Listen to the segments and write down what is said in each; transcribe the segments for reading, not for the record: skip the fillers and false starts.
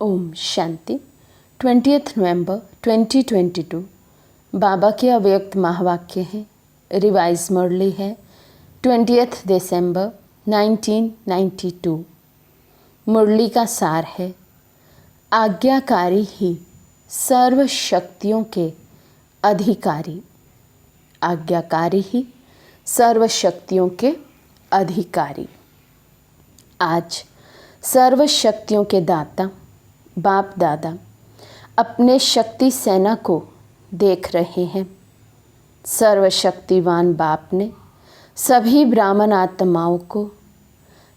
ओम शांति। 20 नवंबर 2022 बाबा के अव्यक्त महावाक्य हैं। रिवाइज मुरली है 20 दिसंबर 1992। मुरली का सार है, आज्ञाकारी ही सर्व शक्तियों के अधिकारी। आज्ञाकारी ही सर्व शक्तियों के अधिकारी। आज सर्व शक्तियों के दाता बाप दादा अपने शक्ति सेना को देख रहे हैं। सर्वशक्तिवान बाप ने सभी ब्राह्मण आत्माओं को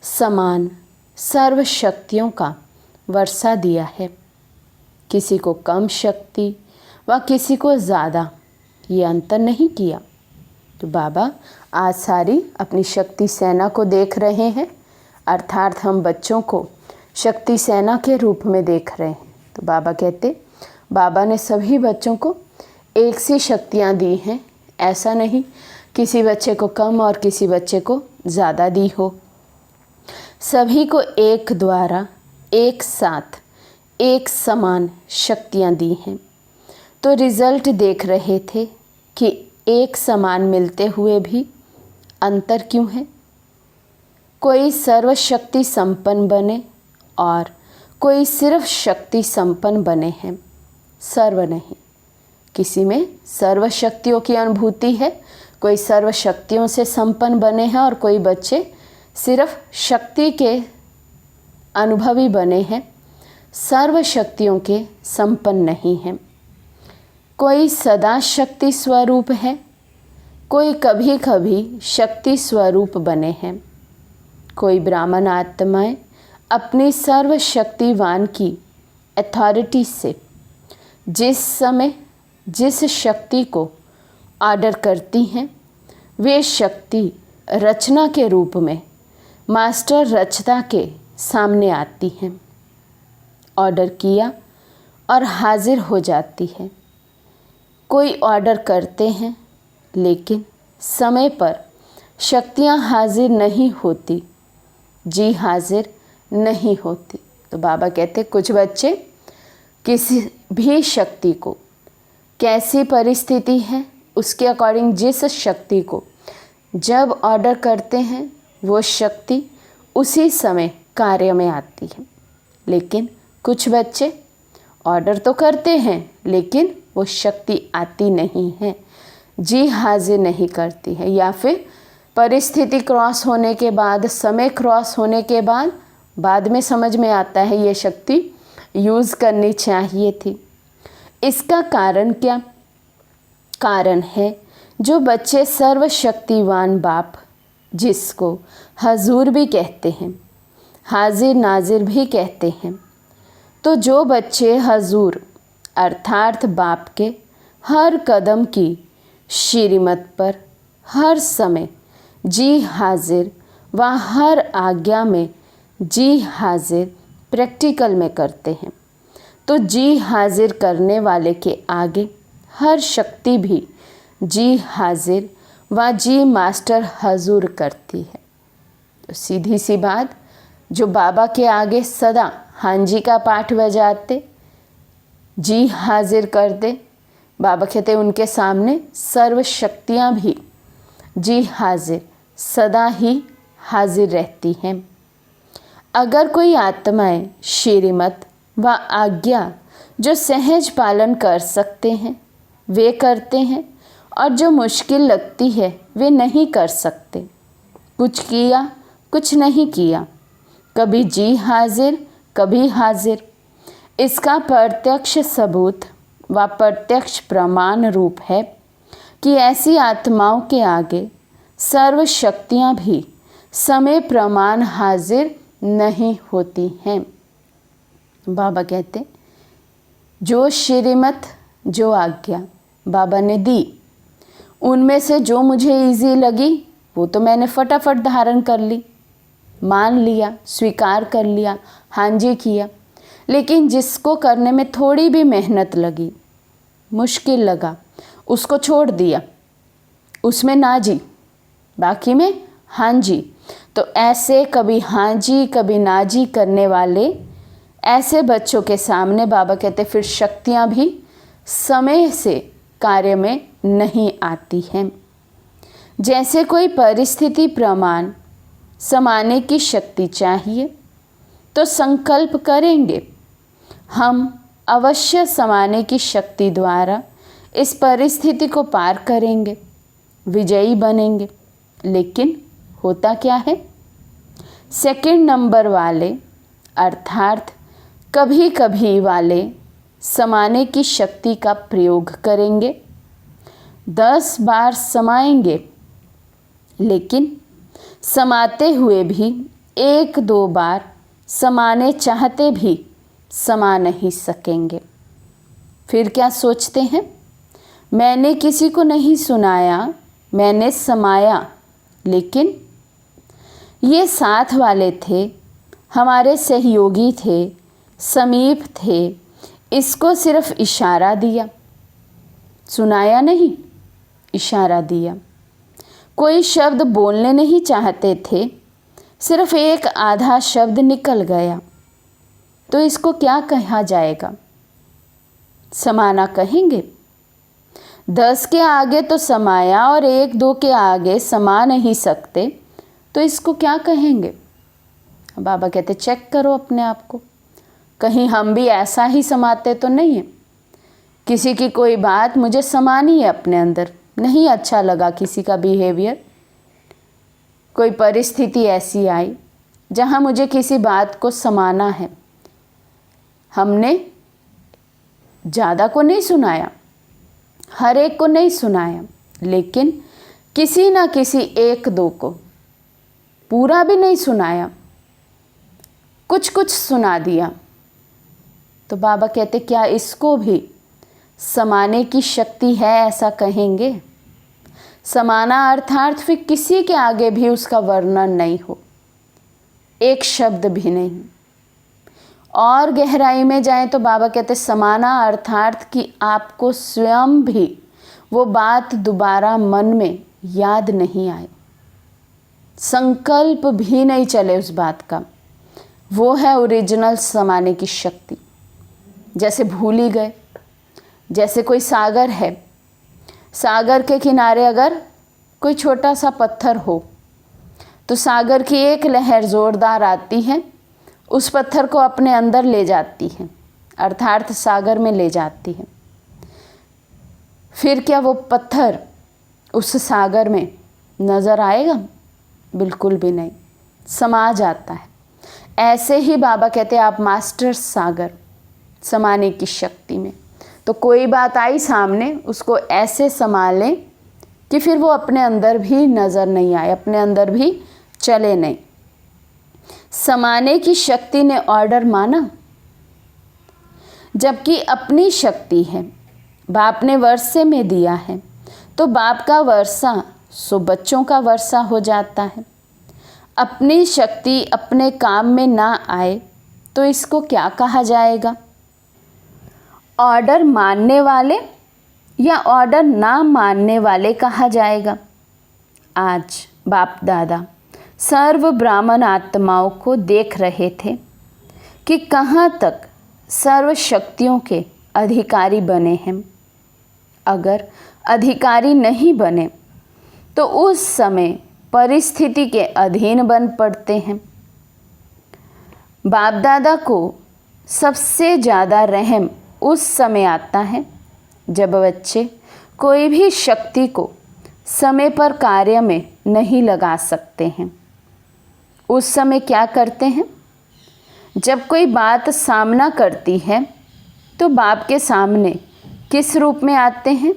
समान सर्व शक्तियों का वर्षा दिया है। किसी को कम शक्ति व किसी को ज़्यादा, ये अंतर नहीं किया। तो बाबा आज सारी अपनी शक्ति सेना को देख रहे हैं, अर्थात हम बच्चों को शक्ति सेना के रूप में देख रहे हैं। तो बाबा कहते, बाबा ने सभी बच्चों को एक सी शक्तियाँ दी हैं। ऐसा नहीं किसी बच्चे को कम और किसी बच्चे को ज़्यादा दी हो। सभी को एक द्वारा एक साथ एक समान शक्तियाँ दी हैं। तो रिज़ल्ट देख रहे थे कि एक समान मिलते हुए भी अंतर क्यों है। कोई सर्वशक्ति संपन्न बने और कोई सिर्फ शक्ति संपन्न बने हैं, सर्व नहीं। किसी में सर्व शक्तियों की अनुभूति है, कोई सर्व शक्तियों से संपन्न बने हैं और कोई बच्चे सिर्फ शक्ति के अनुभवी बने हैं, सर्व शक्तियों के संपन्न नहीं हैं। कोई सदा शक्ति स्वरूप है, कोई कभी कभी शक्ति स्वरूप बने हैं। कोई ब्राह्मण आत्माएं अपनी सर्वशक्तिवान की अथॉरिटी से जिस समय जिस शक्ति को ऑर्डर करती हैं, वे शक्ति रचना के रूप में मास्टर रचता के सामने आती हैं। ऑर्डर किया और हाजिर हो जाती है। कोई ऑर्डर करते हैं लेकिन समय पर शक्तियाँ हाजिर नहीं होती, जी हाजिर नहीं होती। तो बाबा कहते कुछ बच्चे किसी भी शक्ति को, कैसी परिस्थिति है उसके अकॉर्डिंग जिस शक्ति को जब ऑर्डर करते हैं वो शक्ति उसी समय कार्य में आती है। लेकिन कुछ बच्चे ऑर्डर तो करते हैं लेकिन वो शक्ति आती नहीं है, जी हाजिर नहीं करती है, या फिर परिस्थिति क्रॉस होने के बाद, समय क्रॉस होने के बाद में समझ में आता है ये शक्ति यूज़ करनी चाहिए थी। इसका कारण क्या? कारण है जो बच्चे सर्वशक्तिवान बाप, जिसको हजूर भी कहते हैं, हाजिर नाजिर भी कहते हैं। तो जो बच्चे हजूर अर्थात बाप के हर कदम की श्रीमत पर हर समय जी हाजिर व हर आज्ञा में जी हाजिर प्रैक्टिकल में करते हैं, तो जी हाजिर करने वाले के आगे हर शक्ति भी जी हाजिर व जी मास्टर हजूर करती है। तो सीधी सी बात, जो बाबा के आगे सदा हाँ जी का पाठ बजाते, जी हाजिर करते, बाबा कहते उनके सामने सर्व शक्तियाँ भी जी हाजिर सदा ही हाजिर रहती हैं। अगर कोई आत्माएं श्रीमत व आज्ञा जो सहज पालन कर सकते हैं वे करते हैं, और जो मुश्किल लगती है वे नहीं कर सकते, कुछ किया कुछ नहीं किया, कभी जी हाजिर कभी हाजिर, इसका प्रत्यक्ष सबूत व प्रत्यक्ष प्रमाण रूप है कि ऐसी आत्माओं के आगे सर्व शक्तियाँ भी समय प्रमाण हाजिर नहीं होती हैं। बाबा कहते जो श्रीमत जो आज्ञा बाबा ने दी, उनमें से जो मुझे इजी लगी वो तो मैंने फटाफट धारण कर ली, मान लिया, स्वीकार कर लिया, हाँ जी किया। लेकिन जिसको करने में थोड़ी भी मेहनत लगी, मुश्किल लगा, उसको छोड़ दिया, उसमें ना जी, बाकी में हाँ जी। तो ऐसे कभी हाँ जी कभी ना जी करने वाले ऐसे बच्चों के सामने बाबा कहते फिर शक्तियाँ भी समय से कार्य में नहीं आती हैं। जैसे कोई परिस्थिति प्रमाण समाने की शक्ति चाहिए तो संकल्प करेंगे, हम अवश्य समाने की शक्ति द्वारा इस परिस्थिति को पार करेंगे, विजयी बनेंगे। लेकिन होता क्या है, सेकंड नंबर वाले अर्थात कभी कभी वाले समाने की शक्ति का प्रयोग करेंगे, 10 बार समाएंगे, लेकिन समाते हुए भी 1-2 बार समाने चाहते भी समा नहीं सकेंगे। फिर क्या सोचते हैं, मैंने किसी को नहीं सुनाया, मैंने समाया। लेकिन ये साथ वाले थे, हमारे सहयोगी थे, समीप थे, इसको सिर्फ इशारा दिया, सुनाया नहीं, इशारा दिया। कोई शब्द बोलने नहीं चाहते थे, सिर्फ एक आधा शब्द निकल गया, तो इसको क्या कहा जाएगा, समाना कहेंगे। 10 के आगे तो समाया और 1-2 के आगे समा नहीं सकते, तो इसको क्या कहेंगे। बाबा कहते चेक करो अपने आप को, कहीं हम भी ऐसा ही समाते तो नहीं है। किसी की कोई बात मुझे समानी है अपने अंदर, नहीं अच्छा लगा किसी का बिहेवियर, कोई परिस्थिति ऐसी आई जहाँ मुझे किसी बात को समाना है। हमने ज़्यादा को नहीं सुनाया, हर एक को नहीं सुनाया, लेकिन किसी ना किसी 1-2 को पूरा भी नहीं सुनाया, कुछ कुछ सुना दिया। तो बाबा कहते क्या इसको भी समाने की शक्ति है, ऐसा कहेंगे। समाना अर्थात फिर किसी के आगे भी उसका वर्णन नहीं हो, एक शब्द भी नहीं। और गहराई में जाएं तो बाबा कहते समाना अर्थात कि आपको स्वयं भी वो बात दोबारा मन में याद नहीं आए, संकल्प भी नहीं चले उस बात का। वो है ओरिजिनल समाने की शक्ति। जैसे भूल ही गए, जैसे कोई सागर है, सागर के किनारे अगर कोई छोटा सा पत्थर हो तो सागर की एक लहर ज़ोरदार आती है, उस पत्थर को अपने अंदर ले जाती है, अर्थात सागर में ले जाती है। फिर क्या वो पत्थर उस सागर में नज़र आएगा? बिल्कुल भी नहीं, समा जाता है। ऐसे ही बाबा कहते हैं आप मास्टर सागर समाने की शक्ति में। तो कोई बात आई सामने, उसको ऐसे संभालें कि फिर वो अपने अंदर भी नज़र नहीं आए, अपने अंदर भी चले नहीं। समाने की शक्ति ने ऑर्डर माना, जबकि अपनी शक्ति है, बाप ने वर्षे में दिया है, तो बाप का वर्षा सो बच्चों का वर्षा हो जाता है। अपनी शक्ति अपने काम में ना आए तो इसको क्या कहा जाएगा? ऑर्डर मानने वाले या ऑर्डर ना मानने वाले कहा जाएगा। आज बाप दादा सर्व ब्राह्मण आत्माओं को देख रहे थे कि कहाँ तक सर्व शक्तियों के अधिकारी बने हैं। अगर अधिकारी नहीं बने तो उस समय परिस्थिति के अधीन बन पड़ते हैं। बाप दादा को सबसे ज़्यादा रहम उस समय आता है जब बच्चे कोई भी शक्ति को समय पर कार्य में नहीं लगा सकते हैं। उस समय क्या करते हैं? जब कोई बात सामना करती है तो बाप के सामने किस रूप में आते हैं?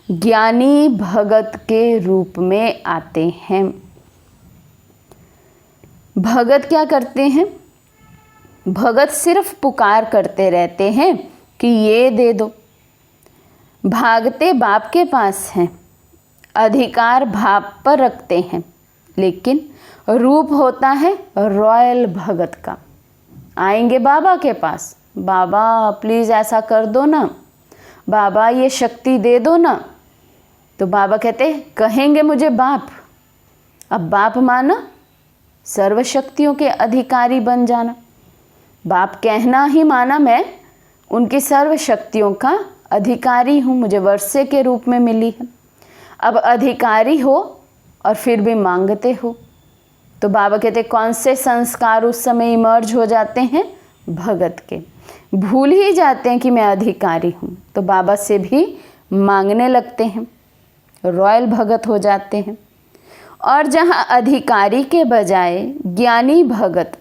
ज्ञानी भगत के रूप में आते हैं। भगत क्या करते हैं? भगत सिर्फ पुकार करते रहते हैं कि ये दे दो। भागते बाप के पास हैं, अधिकार बाप पर रखते हैं, लेकिन रूप होता है रॉयल भगत का। आएंगे बाबा के पास, बाबा प्लीज़ ऐसा कर दो ना, बाबा ये शक्ति दे दो ना। तो बाबा कहते कहेंगे मुझे बाप। अब बाप माना सर्व शक्तियों के अधिकारी बन जाना। बाप कहना ही माना मैं उनकी सर्व शक्तियों का अधिकारी हूँ, मुझे वर्षे के रूप में मिली है। अब अधिकारी हो और फिर भी मांगते हो, तो बाबा कहते कौन से संस्कार उस समय इमर्ज हो जाते हैं? भगत के। भूल ही जाते हैं कि मैं अधिकारी हूँ, तो बाबा से भी मांगने लगते हैं, रॉयल भगत हो जाते हैं। और जहाँ अधिकारी के बजाय ज्ञानी भगत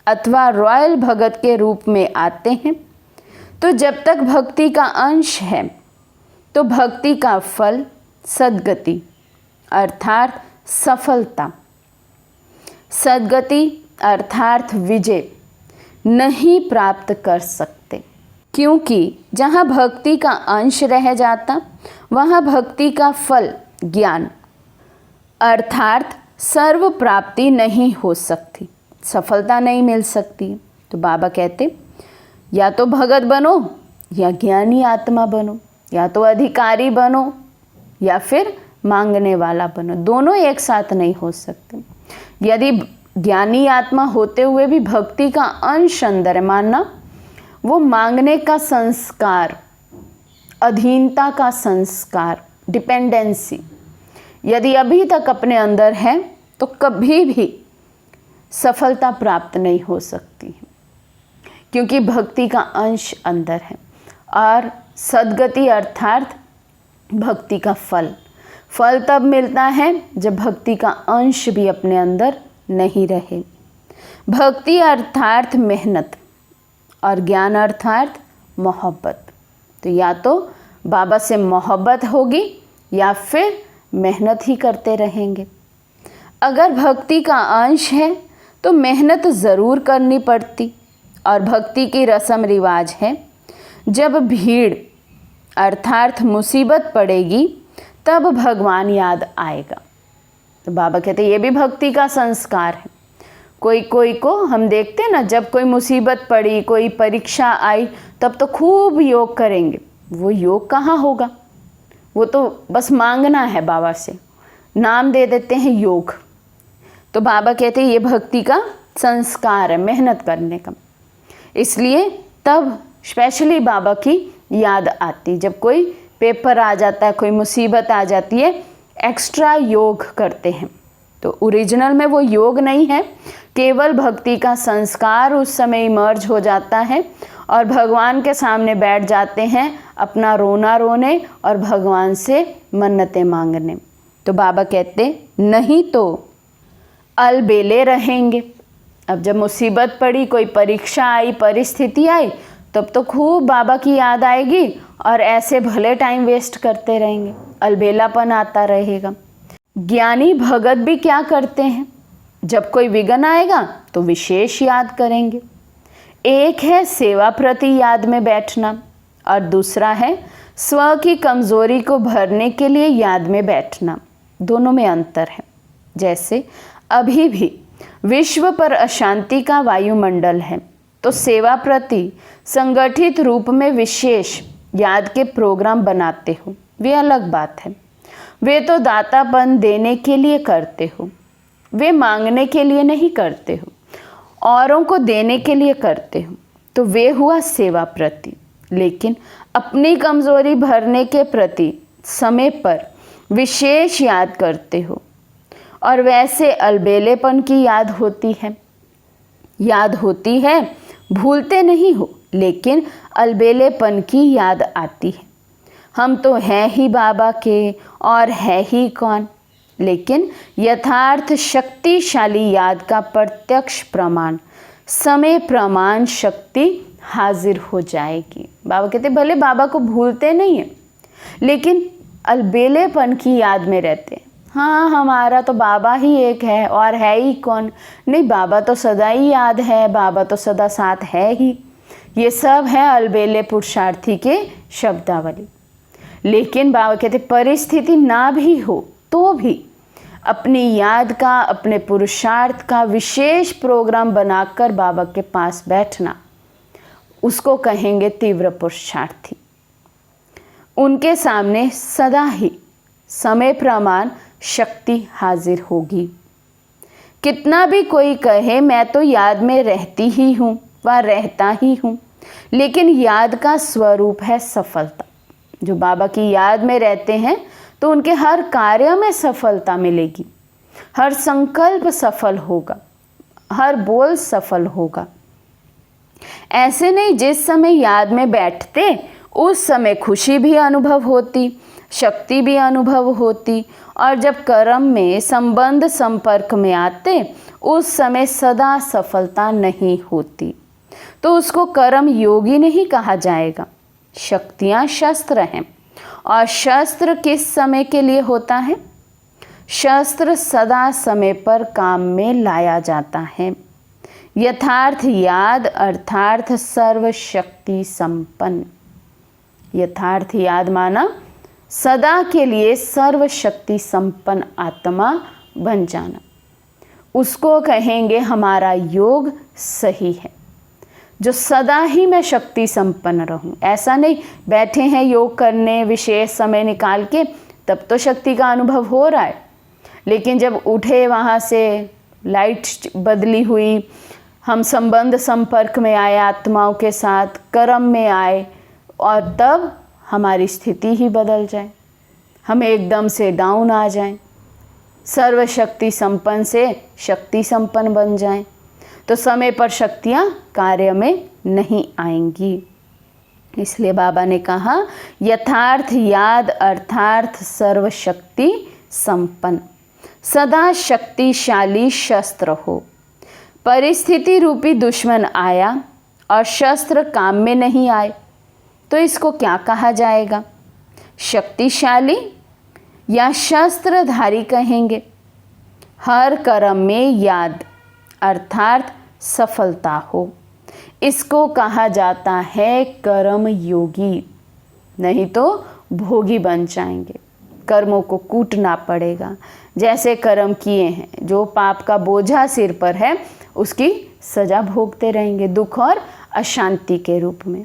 अथवा रॉयल भगत के रूप में आते हैं, तो जब तक भक्ति का अंश है तो भक्ति का फल सद्गति अर्थात सफलता, सद्गति अर्थात विजय नहीं प्राप्त कर सकते, क्योंकि जहाँ भक्ति का अंश रह जाता वहाँ भक्ति का फल ज्ञान अर्थात सर्व प्राप्ति नहीं हो सकती, सफलता नहीं मिल सकती। तो बाबा कहते या तो भगत बनो या ज्ञानी आत्मा बनो, या तो अधिकारी बनो या फिर मांगने वाला बनो, दोनों एक साथ नहीं हो सकते। यदि ज्ञानी आत्मा होते हुए भी भक्ति का अंश अंदर है, मानना वो मांगने का संस्कार, अधीनता का संस्कार, डिपेंडेंसी यदि अभी तक अपने अंदर है तो कभी भी सफलता प्राप्त नहीं हो सकती है, क्योंकि भक्ति का अंश अंदर है। और सद्गति अर्थात भक्ति का फल, फल तब मिलता है जब भक्ति का अंश भी अपने अंदर नहीं रहे। भक्ति अर्थात मेहनत और ज्ञान अर्थात मोहब्बत। तो या तो बाबा से मोहब्बत होगी या फिर मेहनत ही करते रहेंगे। अगर भक्ति का अंश है तो मेहनत ज़रूर करनी पड़ती, और भक्ति की रस्म रिवाज है जब भीड़ अर्थात मुसीबत पड़ेगी तब भगवान याद आएगा। तो बाबा कहते ये भी भक्ति का संस्कार है। कोई को हम देखते हैं ना, जब कोई मुसीबत पड़ी, कोई परीक्षा आई, तब तो खूब योग करेंगे। वो योग कहाँ होगा? वो तो बस मांगना है बाबा से, नाम दे देते हैं योग। तो बाबा कहते हैं ये भक्ति का संस्कार है, मेहनत करने का। इसलिए तब स्पेशली बाबा की याद आती, जब कोई पेपर आ जाता है, कोई मुसीबत आ जाती है, एक्स्ट्रा योग करते हैं। तो ओरिजिनल में वो योग नहीं है, केवल भक्ति का संस्कार उस समय इमर्ज हो जाता है और भगवान के सामने बैठ जाते हैं अपना रोना रोने और भगवान से मन्नतें मांगने। तो बाबा कहते नहीं तो अलबेले रहेंगे। अब जब मुसीबत पड़ी, कोई परीक्षा आई, परिस्थिति आई, तब तो खूब बाबा की याद आएगी और ऐसे भले टाइम वेस्ट करते रहेंगे, अलबेलापन आता रहेगा। ज्ञानी भगत भी क्या करते हैं? जब कोई विघ्न आएगा तो विशेष याद करेंगे। एक है सेवा प्रति याद में बैठना और दूसरा है स्व की कमजोरी को भरने के लिए याद में बैठना। दोनों में अंतर है। जैसे अभी भी विश्व पर अशांति का वायुमंडल है, तो सेवा प्रति संगठित रूप में विशेष याद के प्रोग्राम बनाते हो, वे अलग बात है। वे तो दातापन देने के लिए करते हो, वे मांगने के लिए नहीं करते हो, औरों को देने के लिए करते हो, तो वे हुआ सेवा प्रति। लेकिन अपनी कमजोरी भरने के प्रति समय पर विशेष याद करते हो, और वैसे अलबेलेपन की याद होती है, भूलते नहीं हो, लेकिन अलबेलेपन की याद आती है। हम तो हैं ही बाबा के और है ही कौन। लेकिन यथार्थ शक्तिशाली याद का प्रत्यक्ष प्रमाण, समय प्रमाण शक्ति हाजिर हो जाएगी। बाबा कहते भले बाबा को भूलते नहीं हैं, लेकिन अलबेलेपन की याद में रहते हैं। हाँ, हमारा तो बाबा ही एक है और है ही कौन। नहीं, बाबा तो सदा ही याद है, बाबा तो सदा साथ है ही। ये सब है अलबेले पुरुषार्थी के शब्दावली। लेकिन बाबा कहते परिस्थिति ना भी हो तो भी अपनी याद का, अपने पुरुषार्थ का विशेष प्रोग्राम बनाकर बाबा के पास बैठना, उसको कहेंगे तीव्र पुरुषार्थी। उनके सामने सदा ही समय प्रमाण शक्ति हाजिर होगी। कितना भी कोई कहे मैं तो याद में रहती ही हूँ, व रहता ही हूँ, लेकिन याद का स्वरूप है सफलता। जो बाबा की याद में रहते हैं तो उनके हर कार्य में सफलता मिलेगी, हर संकल्प सफल होगा, हर बोल सफल होगा। ऐसे नहीं जिस समय याद में बैठते उस समय खुशी भी अनुभव होती, शक्ति भी अनुभव होती, और जब कर्म में संबंध संपर्क में आते उस समय सदा सफलता नहीं होती, तो उसको कर्म योगी नहीं कहा जाएगा। शक्तियाँ शस्त्र हैं, और शस्त्र किस समय के लिए होता है? शस्त्र सदा समय पर काम में लाया जाता है। यथार्थ याद अर्थार्थ सर्वशक्ति संपन्न। यथार्थ याद माना सदा के लिए सर्वशक्ति संपन्न आत्मा बन जाना, उसको कहेंगे हमारा योग सही है। जो सदा ही मैं शक्ति संपन्न रहूं, ऐसा नहीं बैठे हैं योग करने विशेष समय निकाल के, तब तो शक्ति का अनुभव हो रहा है, लेकिन जब उठे वहाँ से लाइट बदली हुई, हम संबंध संपर्क में आए आत्माओं के साथ, कर्म में आए, और तब हमारी स्थिति ही बदल जाए, हम एकदम से डाउन आ जाएं, सर्वशक्ति संपन्न से शक्ति संपन्न बन जाएं, तो समय पर शक्तियाँ कार्य में नहीं आएंगी। इसलिए बाबा ने कहा यथार्थ याद अर्थार्थ सर्वशक्ति संपन्न, सदा शक्तिशाली शस्त्र हो। परिस्थिति रूपी दुश्मन आया और शस्त्र काम में नहीं आए तो इसको क्या कहा जाएगा? शक्तिशाली या शस्त्रधारी कहेंगे। हर कर्म में याद अर्थात सफलता हो, इसको कहा जाता है कर्म योगी, नहीं तो भोगी बन जाएंगे, कर्मों को कूटना पड़ेगा। जैसे कर्म किए हैं, जो पाप का बोझा सिर पर है उसकी सजा भोगते रहेंगे, दुख और अशांति के रूप में।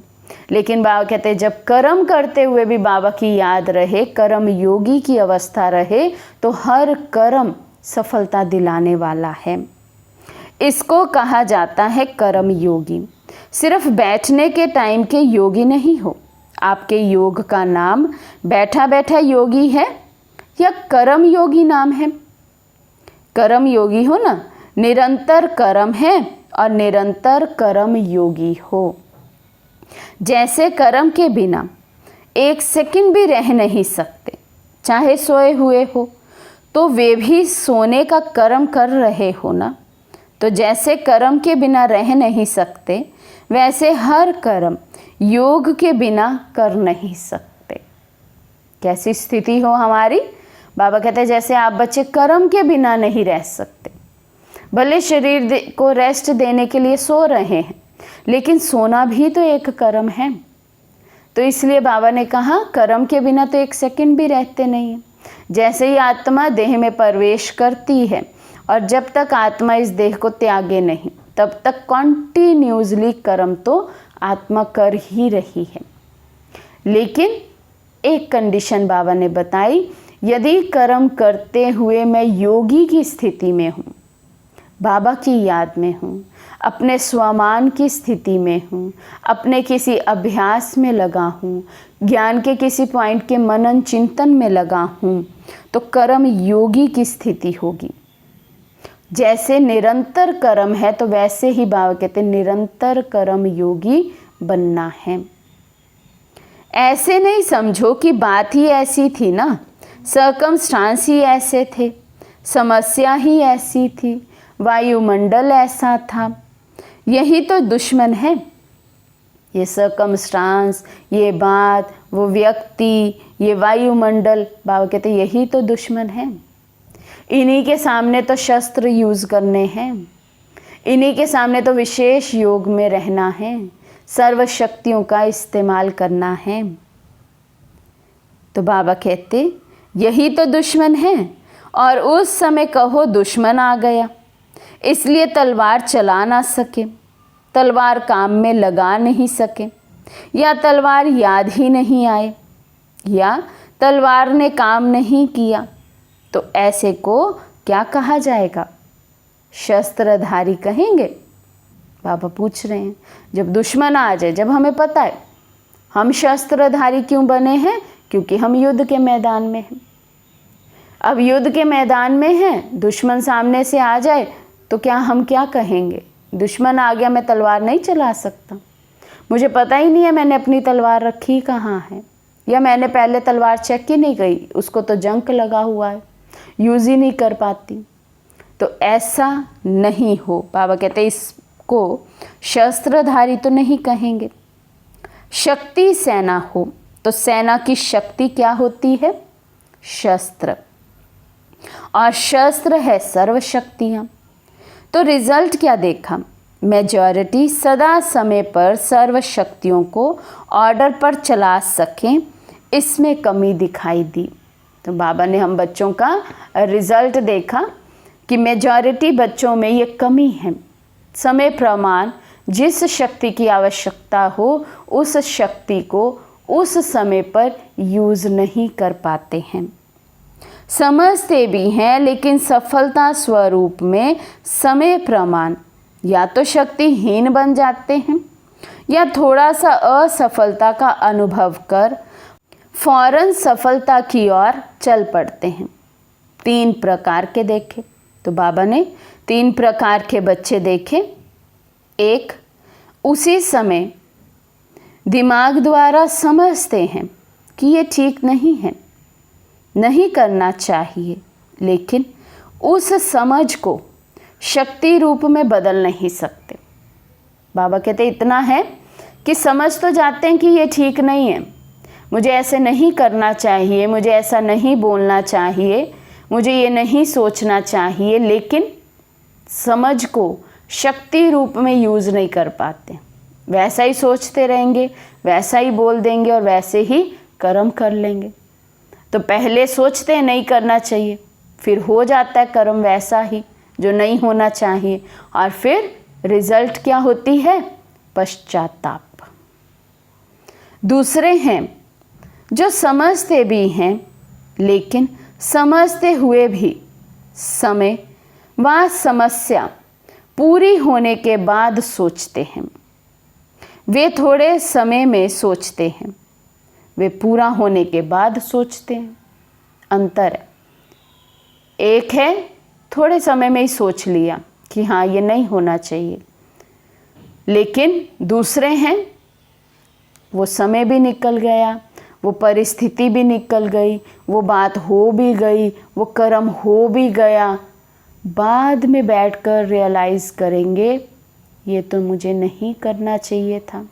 लेकिन बाबा कहते हैं जब कर्म करते हुए भी बाबा की याद रहे, कर्म योगी की अवस्था रहे, तो हर कर्म सफलता दिलाने वाला है। इसको कहा जाता है कर्म योगी। सिर्फ बैठने के टाइम के योगी नहीं हो। आपके योग का नाम बैठा बैठा योगी है या कर्म योगी नाम है? कर्म योगी हो ना, निरंतर कर्म है और निरंतर कर्म योगी हो। जैसे कर्म के बिना एक सेकंड भी रह नहीं सकते, चाहे सोए हुए हो तो वे भी सोने का कर्म कर रहे हो ना। तो जैसे कर्म के बिना रह नहीं सकते, वैसे हर कर्म योग के बिना कर नहीं सकते। कैसी स्थिति हो हमारी? बाबा कहते हैं जैसे आप बच्चे कर्म के बिना नहीं रह सकते। भले शरीर को रेस्ट देने के लिए सो रहे हैं, लेकिन सोना भी तो एक कर्म है। तो इसलिए बाबा ने कहा कर्म के बिना तो एक सेकंड भी रहते नहीं है। जैसे ही आत्मा देह में प्रवेश करती है और जब तक आत्मा इस देह को त्यागे नहीं, तब तक कॉन्टिन्यूसली कर्म तो आत्मा कर ही रही है। लेकिन एक कंडीशन बाबा ने बताई, यदि कर्म करते हुए मैं योगी की स्थिति में हूँ, बाबा की याद में हूँ, अपने स्वमान की स्थिति में हूँ, अपने किसी अभ्यास में लगा हूँ, ज्ञान के किसी पॉइंट के मनन चिंतन में लगा हूँ, तो कर्म योगी की स्थिति होगी। जैसे निरंतर कर्म है तो वैसे ही बाबा कहते निरंतर कर्म योगी बनना है। ऐसे नहीं समझो कि बात ही ऐसी थी ना, सर्कमस्टांस ही ऐसे थे, समस्या ही ऐसी थी, वायुमंडल ऐसा था। यही तो दुश्मन है, ये सर्कमस्टांस, ये बात, वो व्यक्ति, ये वायुमंडल। बाबा कहते यही तो दुश्मन है। इन्हीं के सामने तो शस्त्र यूज़ करने हैं, इन्हीं के सामने तो विशेष योग में रहना है, सर्व शक्तियों का इस्तेमाल करना है। तो बाबा कहते यही तो दुश्मन है। और उस समय कहो दुश्मन आ गया, इसलिए तलवार चला ना सके, तलवार काम में लगा नहीं सके, या तलवार याद ही नहीं आए, या तलवार ने काम नहीं किया, तो ऐसे को क्या कहा जाएगा? शस्त्रधारी कहेंगे? बाबा पूछ रहे हैं, जब दुश्मन आ जाए, जब हमें पता है हम शस्त्रधारी क्यों बने हैं, क्योंकि हम युद्ध के मैदान में हैं। अब युद्ध के मैदान में हैं, दुश्मन सामने से आ जाए तो हम क्या कहेंगे? दुश्मन आ गया, मैं तलवार नहीं चला सकता, मुझे पता ही नहीं है मैंने अपनी तलवार रखी कहाँ है, या मैंने पहले तलवार चेक ही नहीं गई, उसको तो जंक लगा हुआ है, यूज़ ही नहीं कर पाती। तो ऐसा नहीं हो। बाबा कहते इसको शस्त्रधारी तो नहीं कहेंगे। शक्ति सेना हो तो सेना की शक्ति क्या होती है? शस्त्र, और शस्त्र है सर्व शक्तियाँ। तो रिजल्ट क्या देखा? मेजॉरिटी सदा समय पर सर्व शक्तियों को ऑर्डर पर चला सकें, इसमें कमी दिखाई दी। तो बाबा ने हम बच्चों का रिजल्ट देखा कि मेजॉरिटी बच्चों में ये कमी है। समय प्रमाण जिस शक्ति की आवश्यकता हो उस शक्ति को उस समय पर यूज़ नहीं कर पाते हैं। समझते भी हैं लेकिन सफलता स्वरूप में समय प्रमाण या तो शक्तिहीन बन जाते हैं या थोड़ा सा असफलता का अनुभव कर फौरन सफलता की ओर चल पड़ते हैं। 3 प्रकार के देखे। तो बाबा ने 3 प्रकार के बच्चे देखे। एक, उसी समय दिमाग द्वारा समझते हैं कि ये ठीक नहीं है, नहीं करना चाहिए, लेकिन उस समझ को शक्ति रूप में बदल नहीं सकते। बाबा कहते इतना है कि समझ तो जाते हैं कि ये ठीक नहीं है, मुझे ऐसे नहीं करना चाहिए, मुझे ऐसा नहीं बोलना चाहिए, मुझे ये नहीं सोचना चाहिए, लेकिन समझ को शक्ति रूप में यूज़ नहीं कर पाते। वैसा ही सोचते रहेंगे, वैसा ही बोल देंगे और वैसे ही कर्म कर लेंगे। तो पहले सोचते हैं नहीं करना चाहिए, फिर हो जाता है कर्म वैसा ही जो नहीं होना चाहिए, और फिर रिजल्ट क्या होती है? पश्चाताप। दूसरे हैं जो समझते भी हैं लेकिन समझते हुए भी समय व समस्या पूरी होने के बाद सोचते हैं। वे थोड़े समय में सोचते हैं, वे पूरा होने के बाद सोचते हैं। अंतर है, एक है थोड़े समय में ही सोच लिया कि हाँ ये नहीं होना चाहिए, लेकिन दूसरे हैं वो समय भी निकल गया, वो परिस्थिति भी निकल गई, वो बात हो भी गई, वो कर्म हो भी गया, बाद में बैठकर रियलाइज़ करेंगे ये तो मुझे नहीं करना चाहिए था।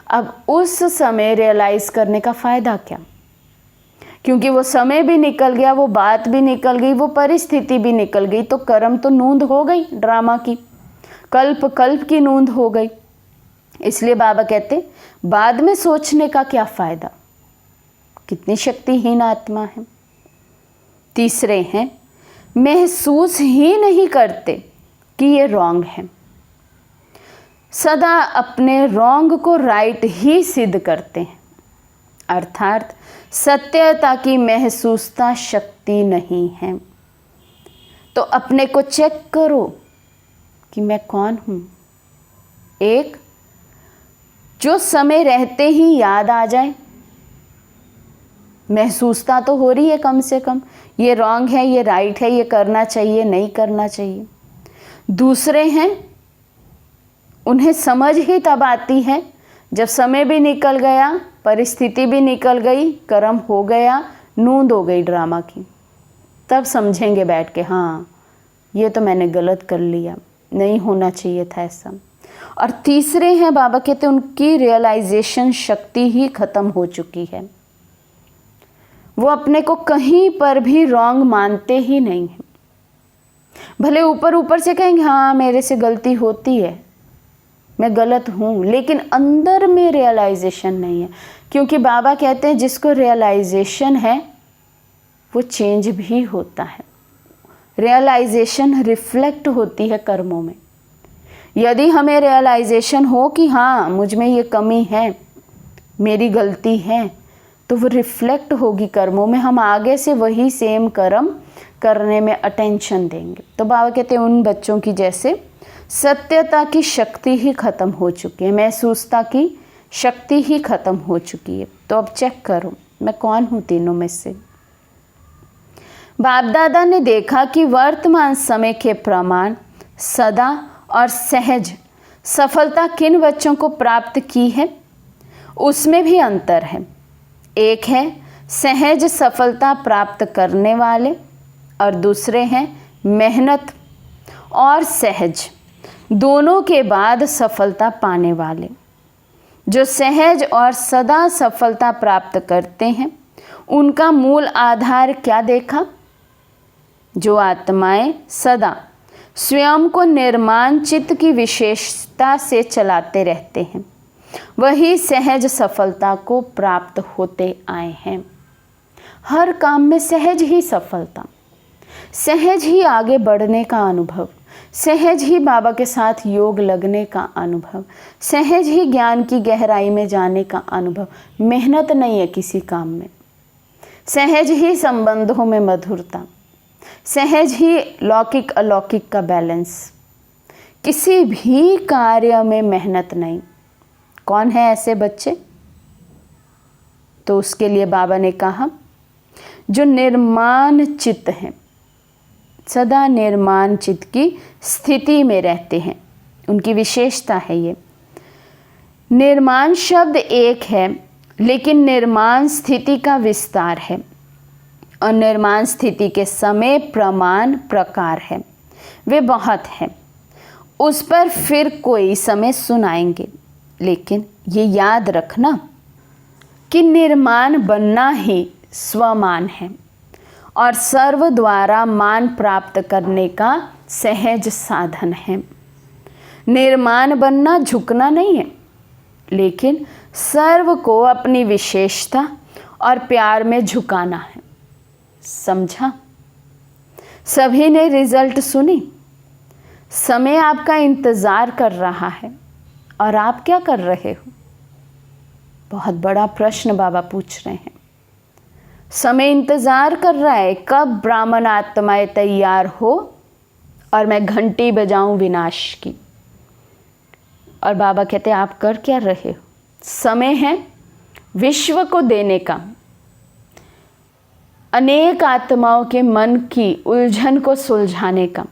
अब उस समय रियलाइज़ करने का फ़ायदा क्या? क्योंकि वो समय भी निकल गया, वो बात भी निकल गई, वो परिस्थिति भी निकल गई, तो कर्म तो नूंद हो गई ड्रामा की, कल्प कल्प की नूंद हो गई। इसलिए बाबा कहते बाद में सोचने का क्या फ़ायदा, कितनी शक्तिहीन आत्मा है। तीसरे हैं महसूस ही नहीं करते कि ये रॉन्ग है, सदा अपने रॉन्ग को राइट ही सिद्ध करते हैं, अर्थात सत्यता की महसूसता शक्ति नहीं है। तो अपने को चेक करो कि मैं कौन हूँ। एक, जो समय रहते ही याद आ जाए, महसूसता तो हो रही है कम से कम, ये रॉन्ग है, ये राइट है, ये करना चाहिए, नहीं करना चाहिए। दूसरे हैं उन्हें समझ ही तब आती है जब समय भी निकल गया, परिस्थिति भी निकल गई, कर्म हो गया, नूंद हो गई ड्रामा की, तब समझेंगे बैठ के हाँ ये तो मैंने गलत कर लिया, नहीं होना चाहिए था ऐसा। और तीसरे हैं बाबा कहते उनकी रियलाइजेशन शक्ति ही खत्म हो चुकी है, वो अपने को कहीं पर भी रॉन्ग मानते ही नहीं हैं। भले ऊपर ऊपर से कहेंगे हाँ मेरे से गलती होती है, मैं गलत हूँ, लेकिन अंदर में रियलाइजेशन नहीं है। क्योंकि बाबा कहते हैं जिसको रियलाइजेशन है वो चेंज भी होता है। रियलाइजेशन रिफ्लेक्ट होती है कर्मों में। यदि हमें रियलाइजेशन हो कि हाँ मुझ में ये कमी है, मेरी गलती है, तो वो रिफ्लेक्ट होगी कर्मों में, हम आगे से वही सेम कर्म करने में अटेंशन देंगे। तो बाबा कहते हैं उन बच्चों की जैसे सत्यता की शक्ति ही खत्म हो चुकी है, महसूसता की शक्ति ही खत्म हो चुकी है। तो अब चेक करो मैं कौन हूँ तीनों में से। बाप दादा ने देखा कि वर्तमान समय के प्रमाण सदा और सहज सफलता किन बच्चों को प्राप्त की है, उसमें भी अंतर है। एक है सहज सफलता प्राप्त करने वाले और दूसरे हैं मेहनत और सहज दोनों के बाद सफलता पाने वाले। जो सहज और सदा सफलता प्राप्त करते हैं उनका मूल आधार क्या देखा? जो आत्माएं सदा स्वयं को निर्माण चित्त की विशेषता से चलाते रहते हैं वही सहज सफलता को प्राप्त होते आए हैं। हर काम में सहज ही सफलता, सहज ही आगे बढ़ने का अनुभव, सहज ही बाबा के साथ योग लगने का अनुभव, सहज ही ज्ञान की गहराई में जाने का अनुभव। मेहनत नहीं है किसी काम में, सहज ही संबंधों में मधुरता, सहज ही लौकिक अलौकिक का बैलेंस। किसी भी कार्य में मेहनत नहीं। कौन है ऐसे बच्चे? तो उसके लिए बाबा ने कहा जो निर्माण चित्त हैं, सदा निर्माण चित्त की स्थिति में रहते हैं, उनकी विशेषता है ये। निर्माण शब्द एक है लेकिन निर्माण स्थिति का विस्तार है और निर्माण स्थिति के समय प्रमाण प्रकार है, वे बहुत हैं। उस पर फिर कोई समय सुनाएंगे, लेकिन ये याद रखना कि निर्माण बनना ही स्वमान है और सर्व द्वारा मान प्राप्त करने का सहज साधन है। निर्माण बनना झुकना नहीं है, लेकिन सर्व को अपनी विशेषता और प्यार में झुकाना है। समझा? सभी ने रिजल्ट सुनी। समय आपका इंतजार कर रहा है और आप क्या कर रहे हो? बहुत बड़ा प्रश्न बाबा पूछ रहे हैं। समय इंतजार कर रहा है कब ब्राह्मण आत्माएं तैयार हो और मैं घंटी बजाऊं विनाश की। और बाबा कहते हैं आप कर क्या रहे हो? समय है विश्व को देने का, अनेक आत्माओं के मन की उलझन को सुलझाने का,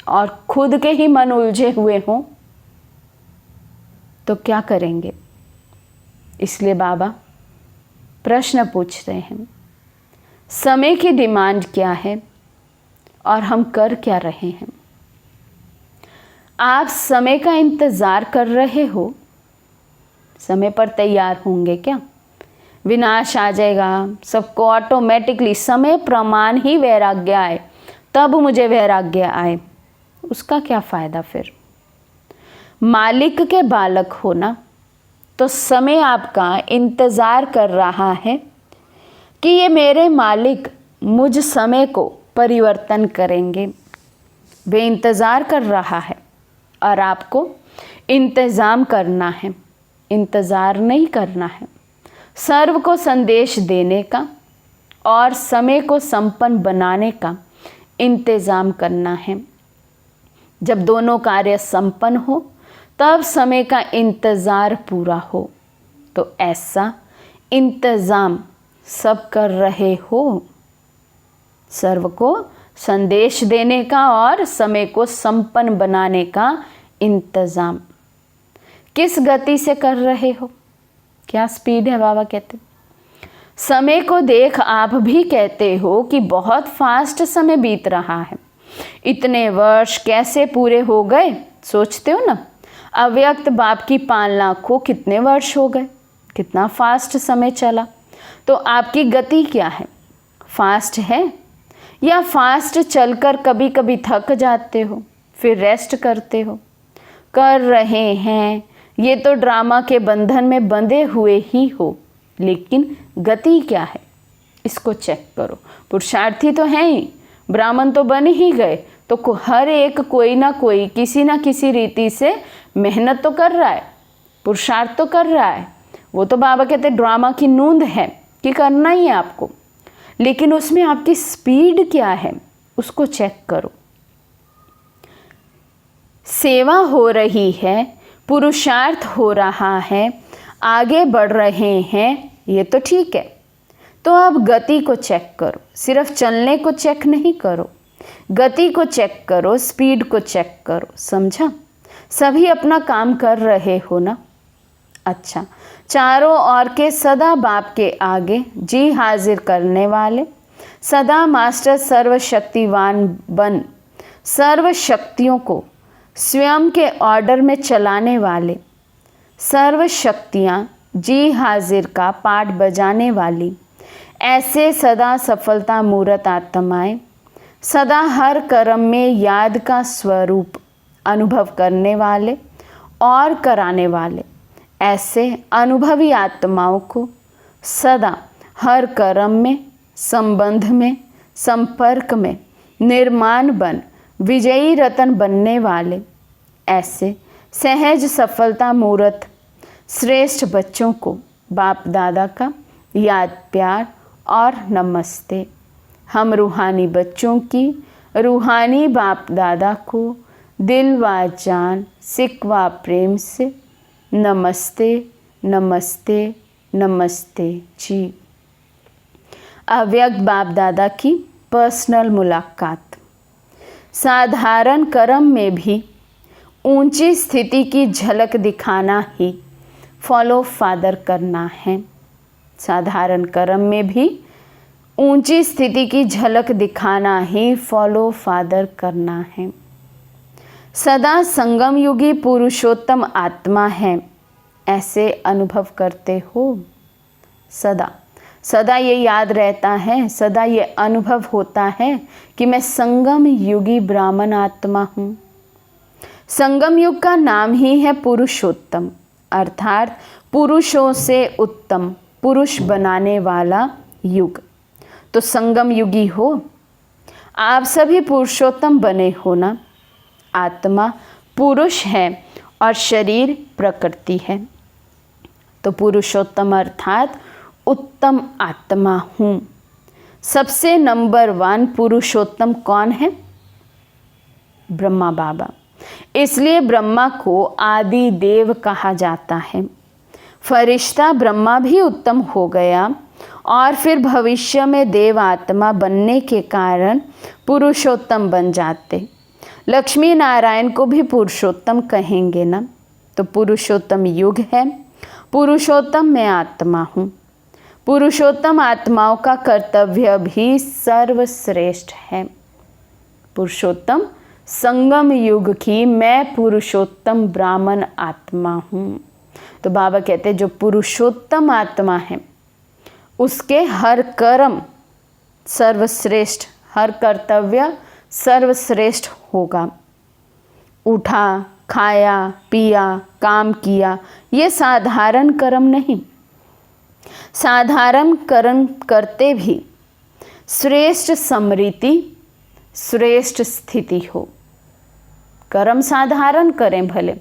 और खुद के ही मन उलझे हुए हों तो क्या करेंगे? इसलिए बाबा प्रश्न पूछ रहे हैं समय की डिमांड क्या है और हम कर क्या रहे हैं। आप समय का इंतजार कर रहे हो, समय पर तैयार होंगे क्या? विनाश आ जाएगा सबको ऑटोमेटिकली, समय प्रमाण ही वैराग्य आए तब मुझे वैराग्य आए, उसका क्या फ़ायदा फिर? मालिक के बालक होना तो समय आपका इंतज़ार कर रहा है कि ये मेरे मालिक मुझ समय को परिवर्तन करेंगे। वे इंतज़ार कर रहा है और आपको इंतज़ाम करना है, इंतज़ार नहीं करना है। सर्व को संदेश देने का और समय को संपन्न बनाने का इंतज़ाम करना है। जब दोनों कार्य संपन्न हो तब समय का इंतज़ार पूरा हो। तो ऐसा इंतज़ाम सब कर रहे हो, सर्व को संदेश देने का और समय को संपन्न बनाने का इंतज़ाम। किस गति से कर रहे हो? क्या स्पीड है? बाबा कहते समय को देख आप भी कहते हो कि बहुत फास्ट समय बीत रहा है, इतने वर्ष कैसे पूरे हो गए? सोचते हो ना, अव्यक्त बाप की पालना को कितने वर्ष हो गए, कितना फास्ट समय चला। तो आपकी गति क्या है? फास्ट है या फास्ट चलकर कभी कभी थक जाते हो फिर रेस्ट करते हो? कर रहे हैं, ये तो ड्रामा के बंधन में बंधे हुए ही हो, लेकिन गति क्या है इसको चेक करो। पुरुषार्थी तो हैं ही, ब्राह्मण तो बन ही गए, तो हर एक कोई ना कोई किसी ना किसी रीति से मेहनत तो कर रहा है, पुरुषार्थ तो कर रहा है। वो तो बाबा कहते ड्रामा की नूंद है कि करना ही है आपको, लेकिन उसमें आपकी स्पीड क्या है उसको चेक करो। सेवा हो रही है, पुरुषार्थ हो रहा है, आगे बढ़ रहे हैं, ये तो ठीक है। तो अब गति को चेक करो, सिर्फ चलने को चेक नहीं करो, गति को चेक करो, स्पीड को चेक करो। समझा? सभी अपना काम कर रहे हो ना? अच्छा, चारों ओर के सदा बाप के आगे जी हाजिर करने वाले, सदा मास्टर सर्वशक्तिवान बन सर्व शक्तियों को स्वयं के ऑर्डर में चलाने वाले, सर्व शक्तियाँ जी हाजिर का पाठ बजाने वाली, ऐसे सदा सफलता मूर्त आत्माएं, सदा हर कर्म में याद का स्वरूप अनुभव करने वाले और कराने वाले, ऐसे अनुभवी आत्माओं को सदा हर कर्म में, संबंध में, संपर्क में निर्माण बन विजयी रतन बनने वाले, ऐसे सहज सफलता मूर्त श्रेष्ठ बच्चों को बाप दादा का याद प्यार और नमस्ते। हम रूहानी बच्चों की रूहानी बाप दादा को दिल व जान सिक व प्रेम से नमस्ते नमस्ते नमस्ते जी। अव्यक्त बाप दादा की पर्सनल मुलाकात। साधारण कर्म में भी ऊंची स्थिति की झलक दिखाना ही फॉलो फादर करना है। साधारण कर्म में भी ऊंची स्थिति की झलक दिखाना ही फॉलो फादर करना है। सदा संगम युगी पुरुषोत्तम आत्मा है, ऐसे अनुभव करते हो। सदा सदा ये याद रहता है, सदा ये अनुभव होता है कि मैं संगम युगी ब्राह्मण आत्मा हूँ। संगम युग का नाम ही है पुरुषोत्तम, अर्थात पुरुषों से उत्तम, पुरुष बनाने वाला युग। तो संगम युगी हो, आप सभी पुरुषोत्तम बने हो ना। आत्मा पुरुष है और शरीर प्रकृति है। तो पुरुषोत्तम अर्थात उत्तम आत्मा हूँ। सबसे नंबर 1 पुरुषोत्तम कौन है? ब्रह्मा बाबा। इसलिए ब्रह्मा को आदि देव कहा जाता है। फरिश्ता ब्रह्मा भी उत्तम हो गया और फिर भविष्य में देव आत्मा बनने के कारण पुरुषोत्तम बन जाते। लक्ष्मी नारायण को भी पुरुषोत्तम कहेंगे ना। तो पुरुषोत्तम युग है, पुरुषोत्तम मैं आत्मा हूँ। पुरुषोत्तम आत्माओं का कर्तव्य भी सर्वश्रेष्ठ है। पुरुषोत्तम संगम युग की मैं पुरुषोत्तम ब्राह्मण आत्मा हूँ। तो बाबा कहते हैं जो पुरुषोत्तम आत्मा है उसके हर कर्म सर्वश्रेष्ठ, हर कर्तव्य सर्वश्रेष्ठ होगा। उठा, खाया, पिया, काम किया, ये साधारण कर्म नहीं। साधारण कर्म करते भी श्रेष्ठ स्मृति, श्रेष्ठ स्थिति हो। कर्म साधारण करें भले,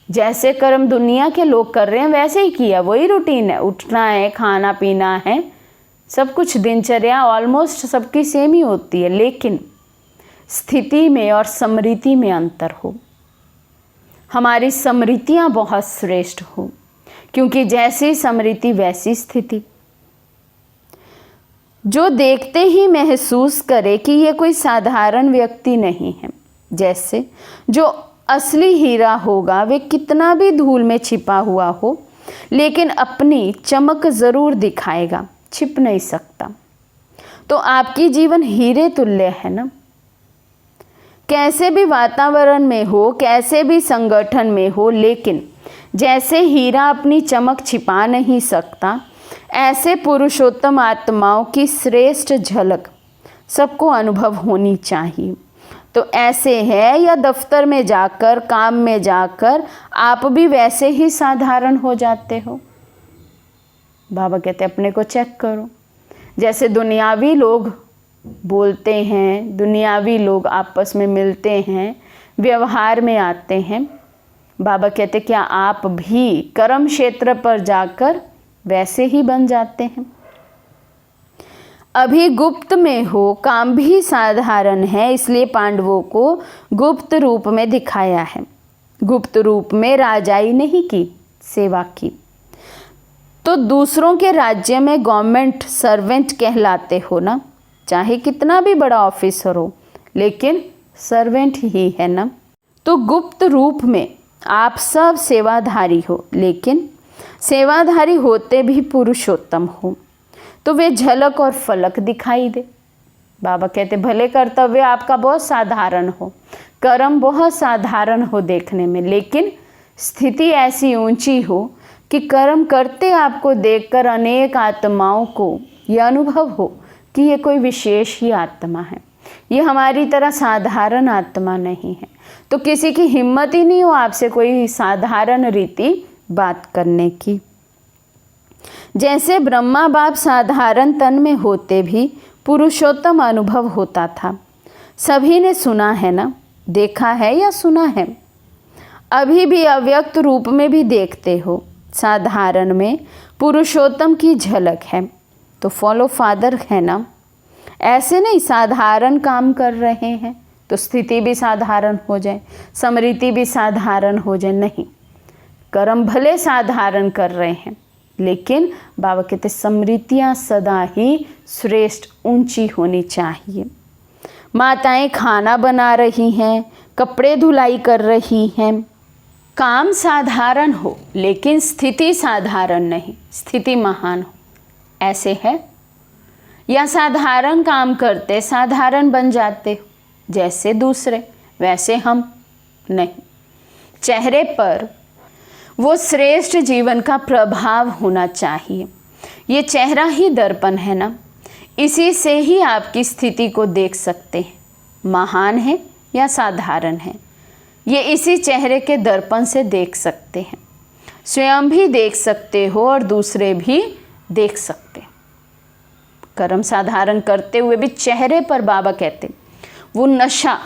जैसे कर्म दुनिया के लोग कर रहे हैं वैसे ही किया, वही रूटीन है। उठना है, खाना पीना है, सब कुछ दिनचर्या ऑलमोस्ट सबकी सेम ही होती है, लेकिन स्थिति में और स्मृति में अंतर हो। हमारी स्मृतियाँ बहुत श्रेष्ठ हो, क्योंकि जैसी स्मृति वैसी स्थिति। जो देखते ही महसूस करे कि ये कोई साधारण व्यक्ति नहीं है। जैसे जो असली हीरा होगा वे कितना भी धूल में छिपा हुआ हो, लेकिन अपनी चमक ज़रूर दिखाएगा, छिप नहीं सकता। तो आपकी जीवन हीरे तुल्य है ना। कैसे भी वातावरण में हो, कैसे भी संगठन में हो, लेकिन जैसे हीरा अपनी चमक छिपा नहीं सकता, ऐसे पुरुषोत्तम आत्माओं की श्रेष्ठ झलक सबको अनुभव होनी चाहिए। तो ऐसे है या दफ्तर में जाकर, काम में जाकर आप भी वैसे ही साधारण हो जाते हो। बाबा कहते अपने को चेक करो। जैसे दुनियावी लोग बोलते हैं, दुनियावी लोग आपस में मिलते हैं, व्यवहार में आते हैं, बाबा कहते क्या आप भी कर्म क्षेत्र पर जाकर वैसे ही बन जाते हैं? अभी गुप्त में हो, काम भी साधारण है, इसलिए पांडवों को गुप्त रूप में दिखाया है। गुप्त रूप में राजाई नहीं की, सेवा की। तो दूसरों के राज्य में गवर्नमेंट सर्वेंट कहलाते हो ना, चाहे कितना भी बड़ा ऑफिसर हो, लेकिन सर्वेंट ही है ना। तो गुप्त रूप में आप सब सेवाधारी हो, लेकिन सेवाधारी होते भी पुरुषोत्तम हो। तो वे झलक और फलक दिखाई दे। बाबा कहते भले कर्तव्य आपका बहुत साधारण हो, कर्म बहुत साधारण हो देखने में, लेकिन स्थिति ऐसी ऊंची हो कि कर्म करते आपको देखकर अनेक आत्माओं को यह अनुभव हो कि ये कोई विशेष ही आत्मा है, ये हमारी तरह साधारण आत्मा नहीं है। तो किसी की हिम्मत ही नहीं हो आपसे कोई साधारण रीति बात करने की। जैसे ब्रह्मा बाप साधारण तन में होते भी पुरुषोत्तम अनुभव होता था। सभी ने सुना है ना, देखा है या सुना है। अभी भी अव्यक्त रूप में भी देखते हो, साधारण में पुरुषोत्तम की झलक है। तो फॉलो फादर है ना, ऐसे नहीं साधारण काम कर रहे हैं तो स्थिति भी साधारण हो जाए, स्मृति भी साधारण हो जाए, नहीं। कर्म भले साधारण कर रहे हैं, लेकिन बाबा कहते स्मृतियाँ सदा ही श्रेष्ठ ऊंची होनी चाहिए। माताएं खाना बना रही हैं, कपड़े धुलाई कर रही हैं, काम साधारण हो लेकिन स्थिति साधारण नहीं, स्थिति महान हो, ऐसे है। या साधारण काम करते साधारण बन जाते हो, जैसे दूसरे वैसे हम नहीं। चेहरे पर वो श्रेष्ठ जीवन का प्रभाव होना चाहिए। ये चेहरा ही दर्पण है ना, इसी से ही आपकी स्थिति को देख सकते हैं, महान है या साधारण है। ये इसी चेहरे के दर्पण से देख सकते हैं, स्वयं भी देख सकते हो और दूसरे भी देख सकते। कर्म साधारण करते हुए भी चेहरे पर बाबा कहते वो नशा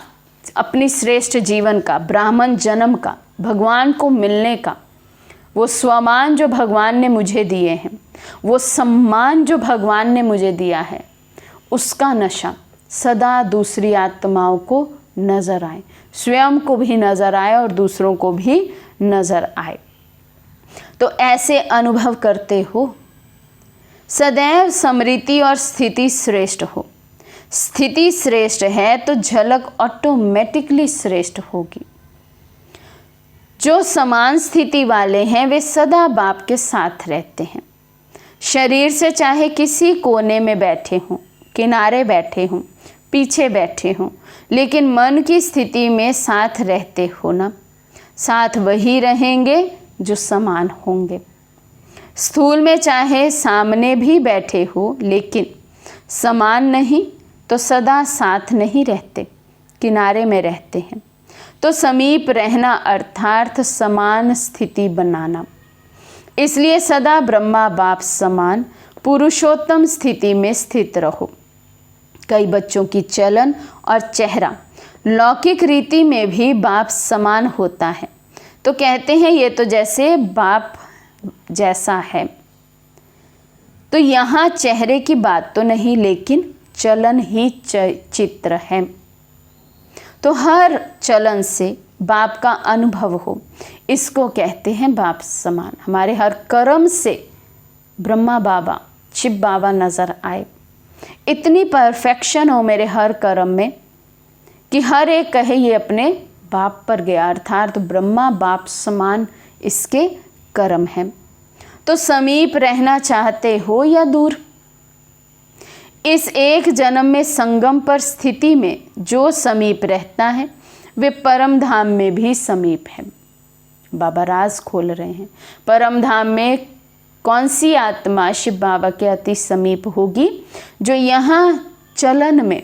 अपनी श्रेष्ठ जीवन का, ब्राह्मण जन्म का, भगवान को मिलने का, वो स्वमान जो भगवान ने मुझे दिए हैं, वो सम्मान जो भगवान ने मुझे दिया है, उसका नशा सदा दूसरी आत्माओं को नज़र आए, स्वयं को भी नज़र आए और दूसरों को भी नज़र आए। तो ऐसे अनुभव करते हो। सदैव स्मृति और स्थिति श्रेष्ठ हो। स्थिति श्रेष्ठ है तो झलक ऑटोमेटिकली श्रेष्ठ होगी। जो समान स्थिति वाले हैं वे सदा बाप के साथ रहते हैं। शरीर से चाहे किसी कोने में बैठे हों, किनारे बैठे हों, पीछे बैठे हों, लेकिन मन की स्थिति में साथ रहते हो ना, साथ वही रहेंगे जो समान होंगे। स्थूल में चाहे सामने भी बैठे हो, लेकिन समान नहीं तो सदा साथ नहीं रहते, किनारे में रहते हैं। तो समीप रहना अर्थात समान स्थिति बनाना। इसलिए सदा ब्रह्मा बाप समान पुरुषोत्तम स्थिति में स्थित रहो। कई बच्चों की चलन और चेहरा लौकिक रीति में भी बाप समान होता है, तो कहते हैं ये तो जैसे बाप जैसा है। तो यहाँ चेहरे की बात तो नहीं, लेकिन चलन ही चित्र है। तो हर चलन से बाप का अनुभव हो, इसको कहते हैं बाप समान। हमारे हर कर्म से ब्रह्मा बाबा, शिव बाबा नज़र आए। इतनी परफेक्शन हो मेरे हर कर्म में कि हर एक कहे ये अपने बाप पर गया, अर्थात ब्रह्मा बाप समान इसके कर्म हैं। तो समीप रहना चाहते हो या दूर, इस एक जन्म में संगम पर स्थिति में जो समीप रहता है वे परम धाम में भी समीप है। बाबा राज खोल रहे हैं, परम धाम में कौन सी आत्मा शिव बाबा के अति समीप होगी, जो यहाँ चलन में,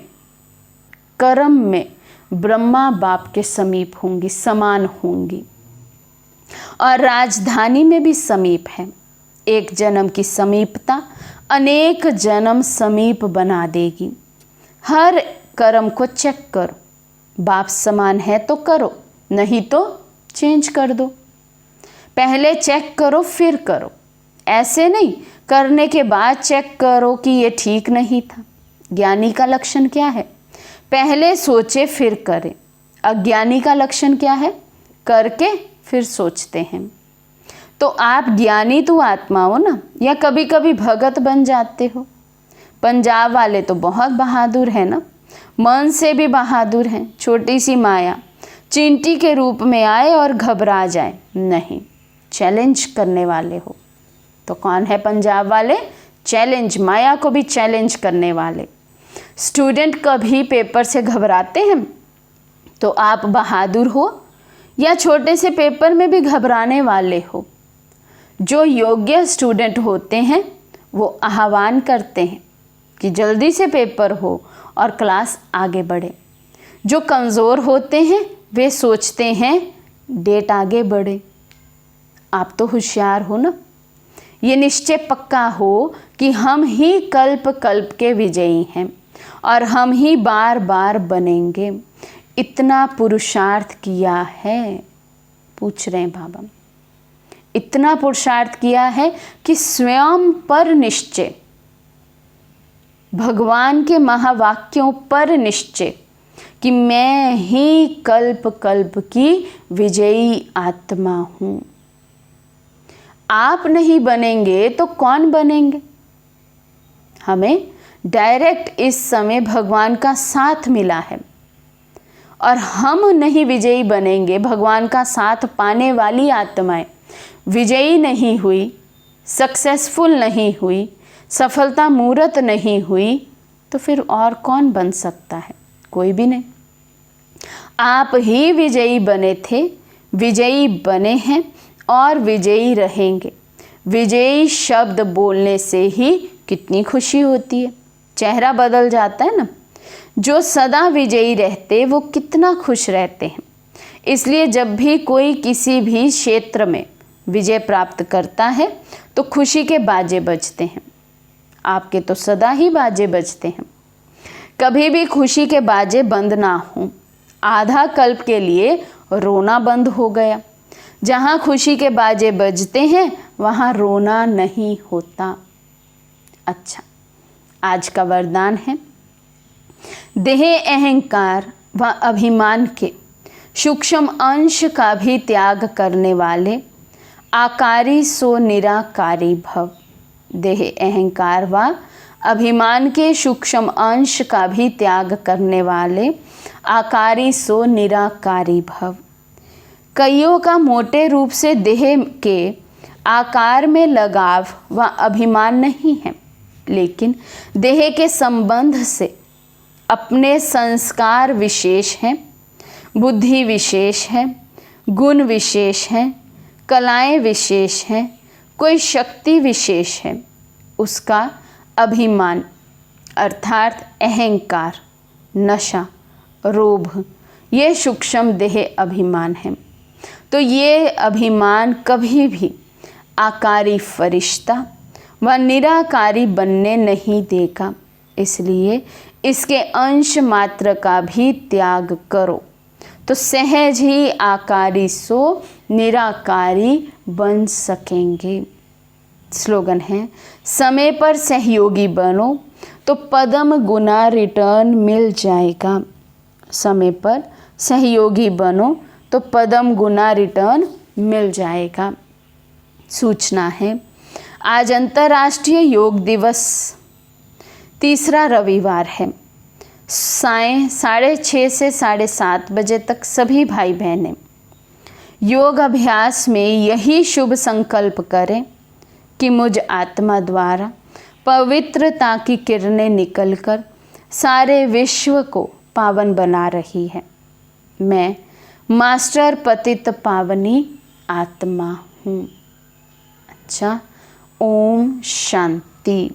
कर्म में ब्रह्मा बाप के समीप होंगी, समान होंगी। और राजधानी में भी समीप है। एक जन्म की समीपता अनेक जन्म समीप बना देगी। हर कर्म को चेक करो, बाप समान है तो करो, नहीं तो चेंज कर दो। पहले चेक करो फिर करो, ऐसे नहीं करने के बाद चेक करो कि ये ठीक नहीं था, ज्ञानी का लक्षण क्या है? पहले सोचे फिर करे। अज्ञानी का लक्षण क्या है? करके फिर सोचते हैं। तो आप ज्ञानी तो आत्मा हो ना, या कभी कभी भगत बन जाते हो? पंजाब वाले तो बहुत बहादुर हैं ना, मन से भी बहादुर हैं। छोटी सी माया चींटी के रूप में आए और घबरा जाए, नहीं, चैलेंज करने वाले हो। तो कौन है पंजाब वाले? चैलेंज, माया को भी चैलेंज करने वाले। स्टूडेंट कभी पेपर से घबराते हैं? तो आप बहादुर हो या छोटे से पेपर में भी घबराने वाले हो? जो योग्य स्टूडेंट होते हैं वो आह्वान करते हैं कि जल्दी से पेपर हो और क्लास आगे बढ़े। जो कमज़ोर होते हैं वे सोचते हैं डेट आगे बढ़े। आप तो होशियार हो ना, ये निश्चय पक्का हो कि हम ही कल्प कल्प के विजयी हैं और हम ही बार बार बनेंगे। इतना पुरुषार्थ किया है, पूछ रहे हैं बाबा, इतना पुरुषार्थ किया है कि स्वयं पर निश्चय, भगवान के महावाक्यों पर निश्चय कि मैं ही कल्प कल्प की विजयी आत्मा हूं। आप नहीं बनेंगे तो कौन बनेंगे? हमें डायरेक्ट इस समय भगवान का साथ मिला है और हम नहीं विजयी बनेंगे, भगवान का साथ पाने वाली आत्माएं विजयी नहीं हुई, सक्सेसफुल नहीं हुई, सफलता मूर्त नहीं हुई, तो फिर और कौन बन सकता है? कोई भी नहीं। आप ही विजयी बने थे, विजयी बने हैं और विजयी रहेंगे। विजयी शब्द बोलने से ही कितनी खुशी होती है, चेहरा बदल जाता है ना। जो सदा विजयी रहते वो कितना खुश रहते हैं। इसलिए जब भी कोई किसी भी क्षेत्र में विजय प्राप्त करता है तो खुशी के बाजे बजते हैं। आपके तो सदा ही बाजे बजते हैं, कभी भी खुशी के बाजे बंद ना हो। आधा कल्प के लिए रोना बंद हो गया। जहाँ खुशी के बाजे बजते हैं वहाँ रोना नहीं होता। अच्छा, आज का वरदान है, देह अहंकार व अभिमान के सूक्ष्म अंश का भी त्याग करने वाले आकारी सो निराकारी भव। देह अहंकार व अभिमान के सूक्ष्म अंश का भी त्याग करने वाले आकारी सो निराकारी भव। कईयों का मोटे रूप से देह के आकार में लगाव व अभिमान नहीं है, लेकिन देह के संबंध से अपने संस्कार विशेष हैं, बुद्धि विशेष है, गुण विशेष हैं, कलाएं विशेष हैं, कोई शक्ति विशेष है, उसका अभिमान अर्थात अहंकार, नशा, लोभ, ये सूक्ष्म देह अभिमान है। तो ये अभिमान कभी भी आकारी फरिश्ता व निराकारी बनने नहीं देगा। इसलिए इसके अंश मात्र का भी त्याग करो तो सहज ही आकारी सो निराकारी बन सकेंगे। स्लोगन है, समय पर सहयोगी बनो तो पदम गुना रिटर्न मिल जाएगा। समय पर सहयोगी बनो तो पदम गुना रिटर्न मिल जाएगा। सूचना है, आज अंतर्राष्ट्रीय योग दिवस, तीसरा रविवार है। सायं 6:30 से 7:30 बजे तक सभी भाई बहनें योग अभ्यास में यही शुभ संकल्प करें कि मुझ आत्मा द्वारा पवित्रता की किरणें निकलकर सारे विश्व को पावन बना रही है। मैं मास्टर पतित पावनी आत्मा हूँ। अच्छा, ओम शांति।